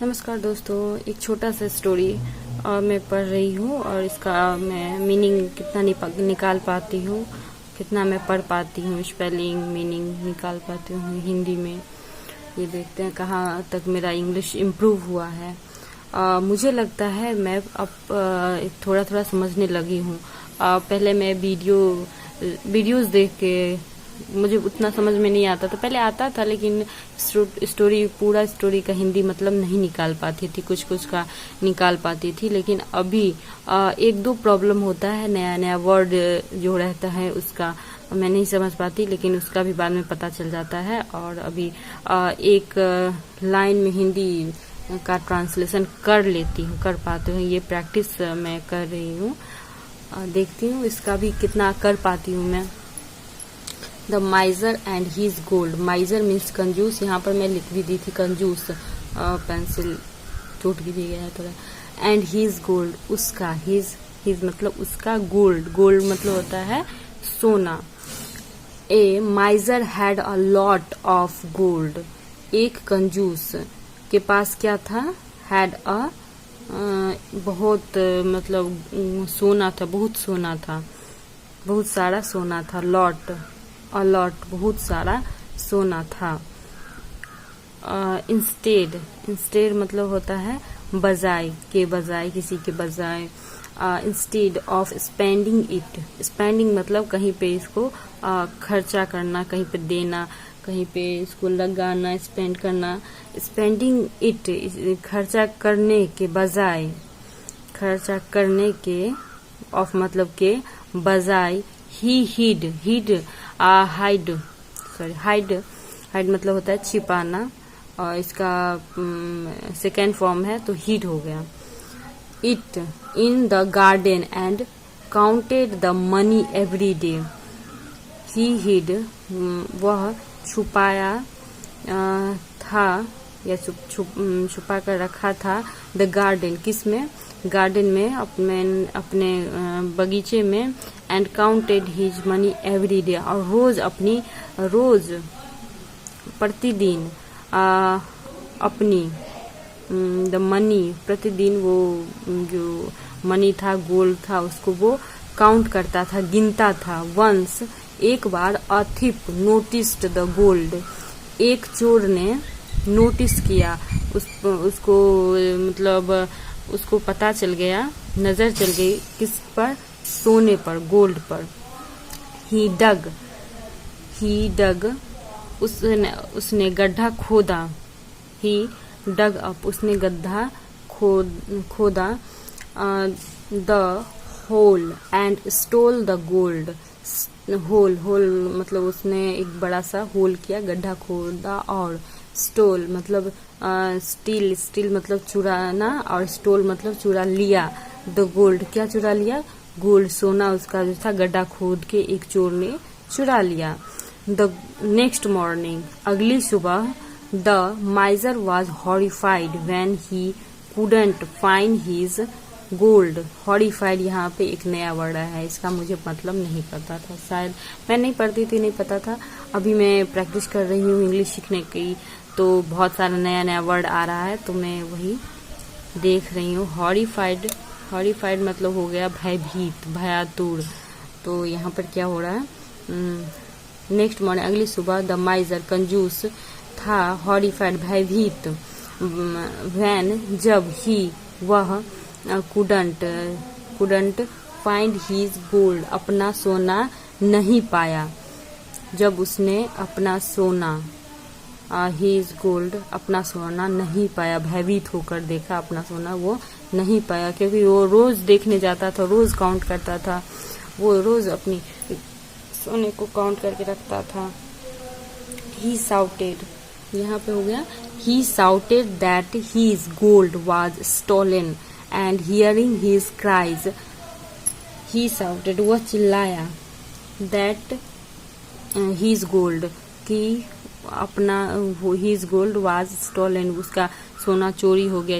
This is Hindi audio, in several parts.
नमस्कार दोस्तों, एक छोटा सा स्टोरी मैं पढ़ रही हूँ और इसका मैं मीनिंग कितना निकाल पाती हूँ, कितना मैं पढ़ पाती हूँ, स्पेलिंग मीनिंग निकाल पाती हूँ हिंदी में। ये देखते हैं कहाँ तक मेरा इंग्लिश इम्प्रूव हुआ है। मुझे लगता है मैं अब थोड़ा थोड़ा समझने लगी हूँ। पहले मैं वीडियोस देख के मुझे उतना समझ में नहीं आता था। पहले आता था लेकिन पूरा स्टोरी का हिंदी मतलब नहीं निकाल पाती थी, कुछ कुछ का निकाल पाती थी। लेकिन अभी एक दो प्रॉब्लम होता है, नया नया वर्ड जो रहता है उसका मैं नहीं समझ पाती, लेकिन उसका भी बाद में पता चल जाता है। और अभी एक लाइन में हिंदी का ट्रांसलेशन कर पाती हूँ। ये प्रैक्टिस मैं कर रही हूँ, देखती हूँ इसका भी कितना कर पाती हूँ मैं। The miser and his gold. Miser means कंजूस, यहाँ पर मैं लिख भी दी थी कंजूस, पेंसिल टूट भी गया है थोड़ा। एंड हीज गोल्ड, उसका, हीज मतलब उसका, गोल्ड मतलब होता है सोना। A miser had a lot of gold. एक कंजूस के पास क्या था? हैड अ बहुत मतलब सोना था, बहुत सोना था, बहुत सारा सोना था। लॉट बहुत सारा सोना था। इंस्टेड मतलब होता है बजाय, किसी के बजाय। Instead of spending it, spending मतलब कहीं पे इसको खर्चा करना, कहीं पे देना, कहीं पे इसको लगाना, स्पेंड करना। स्पेंडिंग इट, खर्चा करने के बजाय, खर्चा करने के, ऑफ मतलब के बजाय। हाइड मतलब होता है छिपाना, और इसका सेकेंड फॉर्म है तो हीड हो गया। It in the garden and counted the money every day. He hide वह छुपाया था या छुपा कर रखा था। द गार्डन किसमें? गार्डन में, अपने बगीचे में। And counted his money every day, और रोज प्रतिदिन अपनी द मनी, प्रतिदिन वो जो मनी था, गोल्ड था, उसको वो काउंट करता था, गिनता था। वंस एक बार अ थिप नोटिस्ड द गोल्ड, एक चोर ने नोटिस किया उसको, मतलब उसको पता चल गया, नजर चल गई किस पर? सोने पर, गोल्ड पर। ही डग उसने गड्ढा खोदा। ही डग अप, उसने गड्ढा खोदा। The hole and stole the gold. Hole मतलब उसने एक बड़ा सा होल किया, गड्ढा खोदा। और स्टोल मतलब स्टील मतलब चुराना, और स्टोल मतलब चुरा लिया। द गोल्ड, क्या चुरा लिया? गोल्ड, सोना उसका जो था, गड्ढा खोद के एक चोर ने चुरा लिया। द नेक्स्ट मॉर्निंग, अगली सुबह। The माइजर was horrified when he couldn't find his gold. Horrified यहाँ पे एक नया वर्ड है, इसका मुझे मतलब नहीं पता था, शायद मैं नहीं पढ़ती थी, नहीं पता था। अभी मैं प्रैक्टिस कर रही हूँ इंग्लिश सीखने की, तो बहुत सारा नया नया वर्ड आ रहा है, तो मैं वही देख रही हूँ। हॉरिफाइड मतलब हो गया भयभीत, भयातुर। तो यहाँ पर क्या हो रहा है? नेक्स्ट मॉर्निंग, अगली सुबह। द माइजर कंजूस था हॉरिफाइड, भयभीत। व्हेन जब, ही वह, कुडंट फाइंड हीज गोल्ड, अपना सोना नहीं पाया। जब उसने अपना सोना, हीज गोल्ड, अपना सोना नहीं पाया, भयभीत होकर देखा, अपना सोना वो नहीं पाया, क्योंकि वो रोज देखने जाता था, रोज काउंट करता था, वो रोज अपनी सोने को काउंट करके रखता था। ही साउटेड, यहाँ पे हो गया he shouted that his gold was stolen, and hearing his cries. He shouted, वह चिल्लाया। दैट हीज गोल्ड, की अपना, हीज गोल्ड वाज स्टोलन, उसका सोना चोरी हो गया,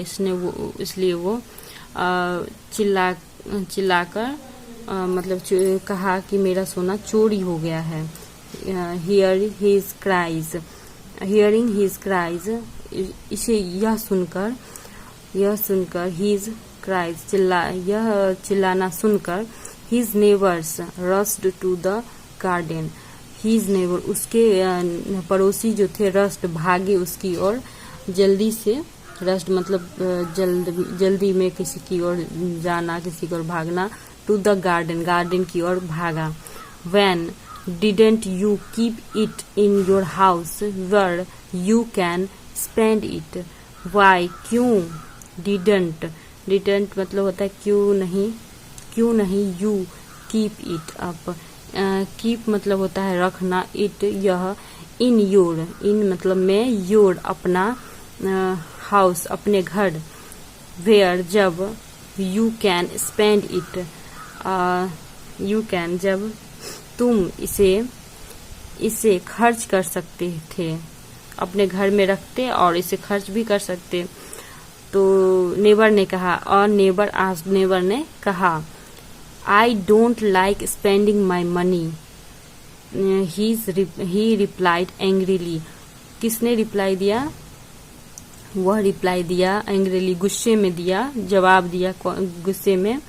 इसलिए वो चिल्लाकर मतलब कहा कि मेरा सोना चोरी हो गया है। हियरिंग हिज क्राइज, इसे यह सुनकर हीज क्राइज यह चिल्लाना सुनकर his neighbours rushed to the garden. His neighbour उसके पड़ोसी जो थे रस्ट भागे उसकी ओर जल्दी से। रस्ट मतलब जल्दी में किसी की ओर जाना, किसी की ओर भागना। टू द गार्डन की ओर भागा। When didn't you keep it in your house where you can spend it? Why क्यों? Didn't मतलब होता है क्यों नहीं you keep it up। keep मतलब होता है रखना, it यह, in मतलब में, your अपना, house अपने घर, where जब, you can spend it you can जब तुम इसे खर्च कर सकते थे, अपने घर में रखते और इसे खर्च भी कर सकते। तो नेबर ने कहा, और नेबर ने कहा, आई don't like spending my money. He replied angrily. किसने रिप्लाई दिया? वह रिप्लाई दिया एंग्रीली, गुस्से में दिया, जवाब दिया गुस्से में।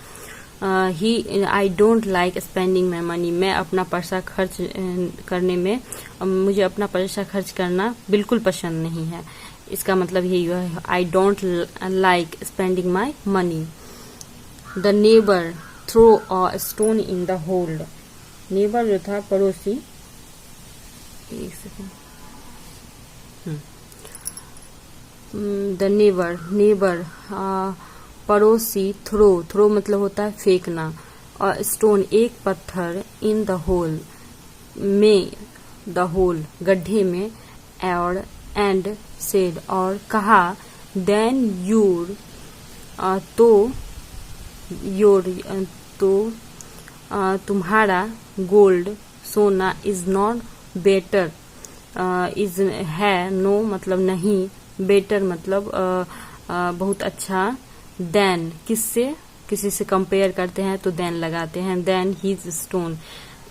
आई don't like spending my money. मैं अपना पैसा खर्च करने में, मुझे अपना पैसा खर्च करना बिल्कुल पसंद नहीं है। इसका मतलब यही है, I don't like spending my money. The neighbour throw a stone in the hole. Neighbour जो था पड़ोसी, एक सेकेंड, द नेबर पड़ोसी, थ्रो मतलब होता है फेंकना, और स्टोन एक पत्थर, इन द होल में, द होल गड्ढे में, और एंड सेड और कहा, देन योर तो तुम्हारा गोल्ड सोना, इज नॉट बेटर, इज है, नो मतलब नहीं, बेटर मतलब बहुत अच्छा, देन किसी से कंपेयर करते हैं तो देन लगाते हैं, देन हीज स्टोन,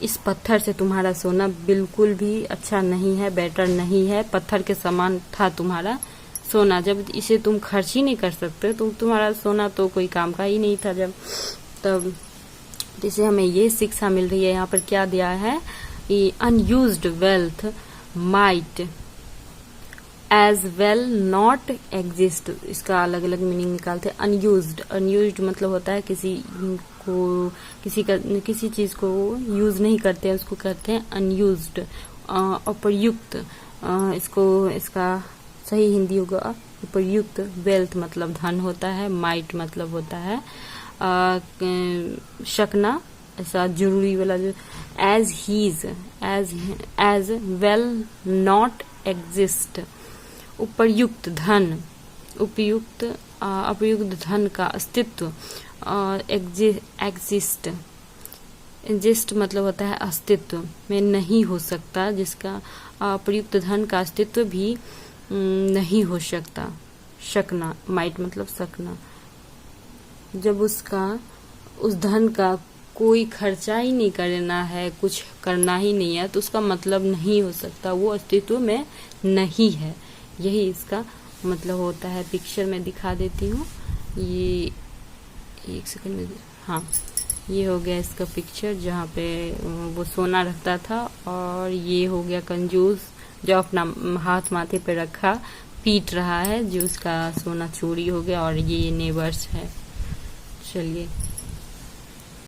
इस पत्थर से तुम्हारा सोना बिल्कुल भी अच्छा नहीं है, बेटर नहीं है, पत्थर के समान था तुम्हारा सोना। जब इसे तुम खर्च ही नहीं कर सकते तो तुम्हारा सोना तो कोई काम का ही नहीं था। जब तब इसे हमें ये शिक्षा मिल रही है। यहाँ पर क्या दिया है? Unused wealth might as well not exist. इसका अलग अलग मीनिंग निकालते हैं। अनयूज्ड मतलब होता है किसी चीज को यूज नहीं करते हैं, उसको कहते हैं अनयूज्ड। अप्रयुक्त, इसका सही हिंदी होगा अप्रयुक्त। वेल्थ मतलब धन होता है, माइट मतलब होता है शकना, ऐसा जरूरी वाला जो, एज वेल नॉट एग्जिस्ट। उपयुक्त धन, अप्रयुक्त धन का अस्तित्व, एग्जिस्ट मतलब होता है अस्तित्व में नहीं हो सकता, जिसका अप्रयुक्त धन का अस्तित्व भी नहीं हो सकता। शकना, माइट मतलब सकना। जब उस धन का कोई खर्चा ही नहीं करना है, कुछ करना ही नहीं है, तो उसका मतलब नहीं हो सकता, वो अस्तित्व में नहीं है। यही इसका मतलब होता है। पिक्चर में दिखा देती हूँ, ये एक सेकंड में, हाँ ये हो गया इसका पिक्चर जहाँ पे वो सोना रखता था, और ये हो गया कंजूस जो अपना हाथ माथे पे रखा पीट रहा है, जो उसका सोना चोरी हो गया, और ये नेबर्स है। चलिए।